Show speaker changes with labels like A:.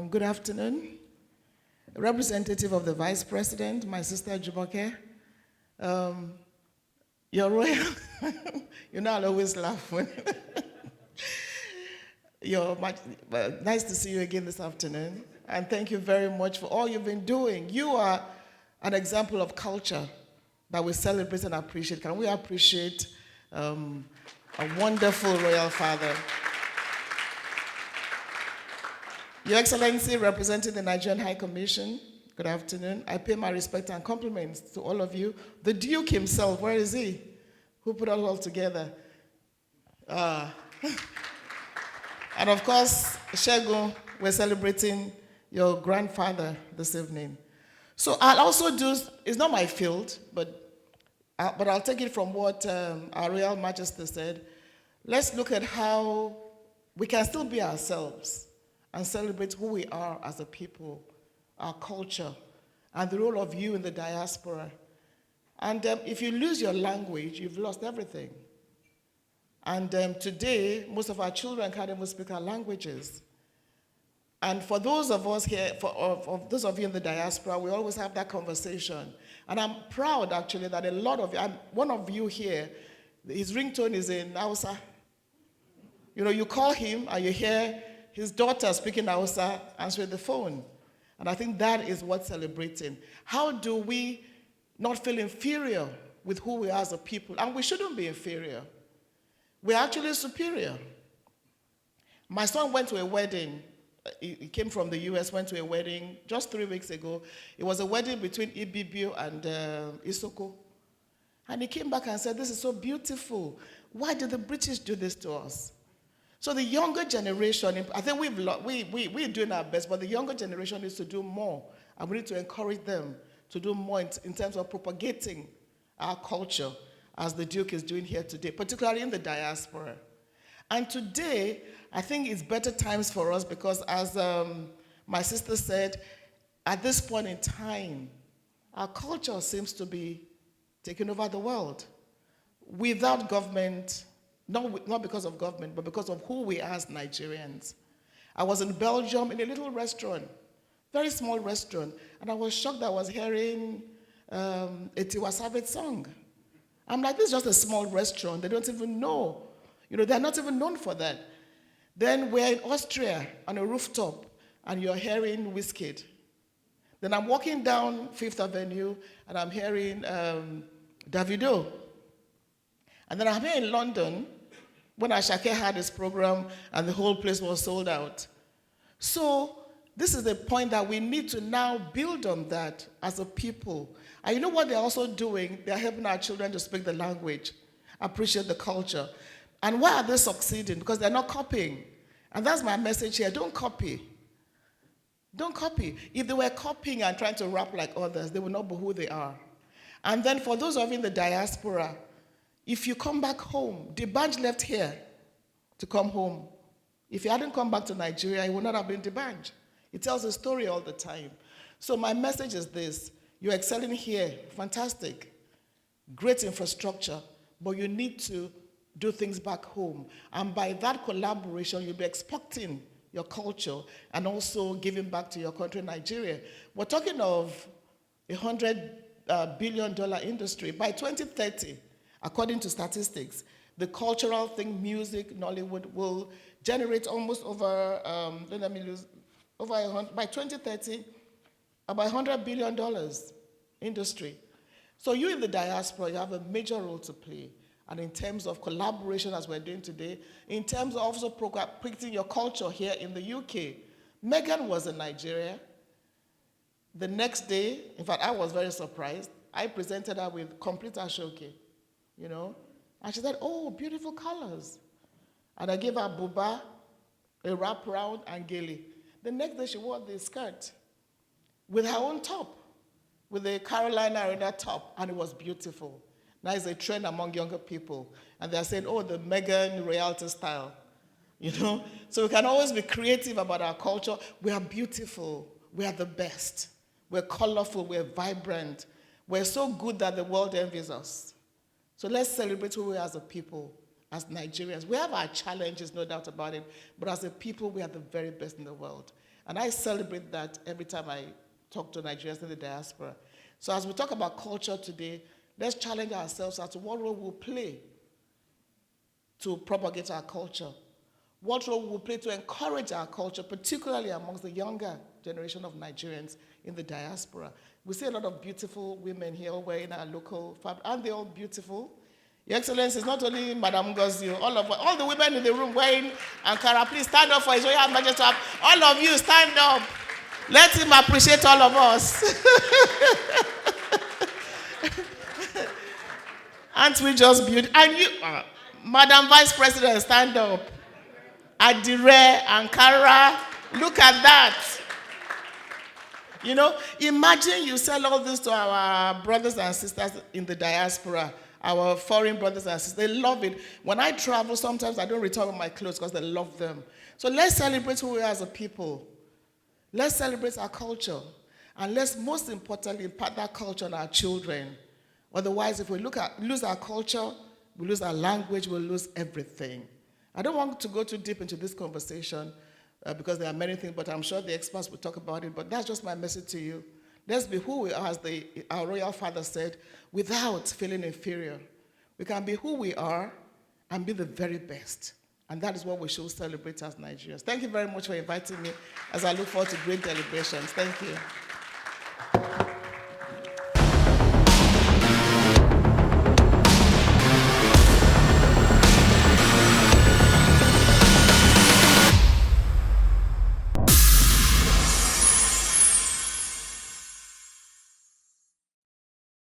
A: Good afternoon. A representative of the Vice President, my sister Jumoke. You're royal. You know, I'll always laugh when nice to see you again this afternoon. And thank you very much for all you've been doing. You are an example of culture that we celebrate and appreciate. Can we appreciate a wonderful royal father? Your Excellency, representing the Nigerian High Commission, good afternoon. I pay my respect and compliments to all of you. The Duke himself, where is he? Who put it all together? And of course, Shegun, we're celebrating your grandfather this evening. So I'll also do, it's not my field, but I'll take it from what our Royal Majesty said. Let's look at how we can still be ourselves and celebrate who we are as a people, our culture, and the role of you in the diaspora. And if you lose your language, you've lost everything. And today, most of our children can't even speak our languages. And for those of us here, for those of you in the diaspora, we always have that conversation. And I'm proud, actually, that a lot of you, one of you here, his ringtone is in Hausa. You know, you call him and you hear his daughter speaking Hausa, answering the phone. And I think that is what's celebrating. How do we not feel inferior with who we are as a people? And we shouldn't be inferior. We're actually superior. My son went to a wedding. He came from the US, went to a wedding just 3 weeks ago. It was a wedding between Ibibio and Isoko. And he came back and said, "This is so beautiful. Why did the British do this to us?" So the younger generation, I think we're doing our best, but the younger generation needs to do more. And we need to encourage them to do more in terms of propagating our culture, as the Duke is doing here today, particularly in the diaspora. And today, I think it's better times for us because, as my sister said, at this point in time, our culture seems to be taking over the world. Without government, not because of government, but because of who we are as Nigerians. I was in Belgium in a little restaurant, very small restaurant, and I was shocked that I was hearing a Tiwa Savage song. I'm like, this is just a small restaurant. They don't even know. You know, they're not even known for that. Then we're in Austria on a rooftop, and you're hearing Wizkid. Then I'm walking down Fifth Avenue, and I'm hearing Davido. And then I'm here in London, when Ashake had his program, and the whole place was sold out. So this is the point that we need to now build on that as a people. And you know what they're also doing? They're helping our children to speak the language, appreciate the culture. And why are they succeeding? Because they're not copying. And that's my message here. Don't copy. Don't copy. If they were copying and trying to rap like others, they would not be who they are. And then for those of you in the diaspora, if you come back home, D'banj left here to come home. If he hadn't come back to Nigeria, he would not have been D'banj. He tells a story all the time. So my message is this. You're excelling here. Fantastic. Great infrastructure. But you need to do things back home. And by that collaboration, you'll be exporting your culture and also giving back to your country, Nigeria. We're talking of $100 billion industry. By 2030, according to statistics, the cultural thing, music, Nollywood, will generate almost over, by 2030, about $100 billion industry. So you in the diaspora, you have a major role to play. And in terms of collaboration, as we're doing today, in terms of also propagating your culture here in the UK. Meghan was in Nigeria. The next day, in fact, I was very surprised. I presented her with complete ashoke, you know. And she said, "Oh, beautiful colors." And I gave her buba, a wraparound, and gele. The next day, she wore the skirt with her own top, with the Carolina Arena top, and it was beautiful. Now it's a trend among younger people. And they're saying, "Oh, the Meghan royalty style." You know? So we can always be creative about our culture. We are beautiful. We are the best. We're colorful. We're vibrant. We're so good that the world envies us. So let's celebrate who we are as a people, as Nigerians. We have our challenges, no doubt about it. But as a people, we are the very best in the world. And I celebrate that every time I talk to Nigerians in the diaspora. So as we talk about culture today, let's challenge ourselves as to what role we'll play to propagate our culture. What role we'll play to encourage our culture, particularly amongst the younger generation of Nigerians in the diaspora. We see a lot of beautiful women here wearing our local fabric. Aren't they all beautiful? Your Excellency, it's not only Madam Gozio, all the women in the room wearing Ankara, please stand up for His Royal Majesty. All of you, stand up. Let him appreciate all of us. Aren't we just beautiful? And you, Madam Vice President, stand up. Adire, Ankara, look at that. You know, imagine you sell all this to our brothers and sisters in the diaspora, our foreign brothers and sisters. They love it. When I travel, sometimes I don't return with my clothes because they love them. So let's celebrate who we are as a people. Let's celebrate our culture. And let's, most importantly, impart that culture on our children. Otherwise, if we lose our culture, we lose our language, we'll lose everything. I don't want to go too deep into this conversation because there are many things, but I'm sure the experts will talk about it. But that's just my message to you. Let's be who we are, as our royal father said, without feeling inferior. We can be who we are and be the very best. And that is what we should celebrate as Nigerians. Thank you very much for inviting me as I look forward to great deliberations. Thank you.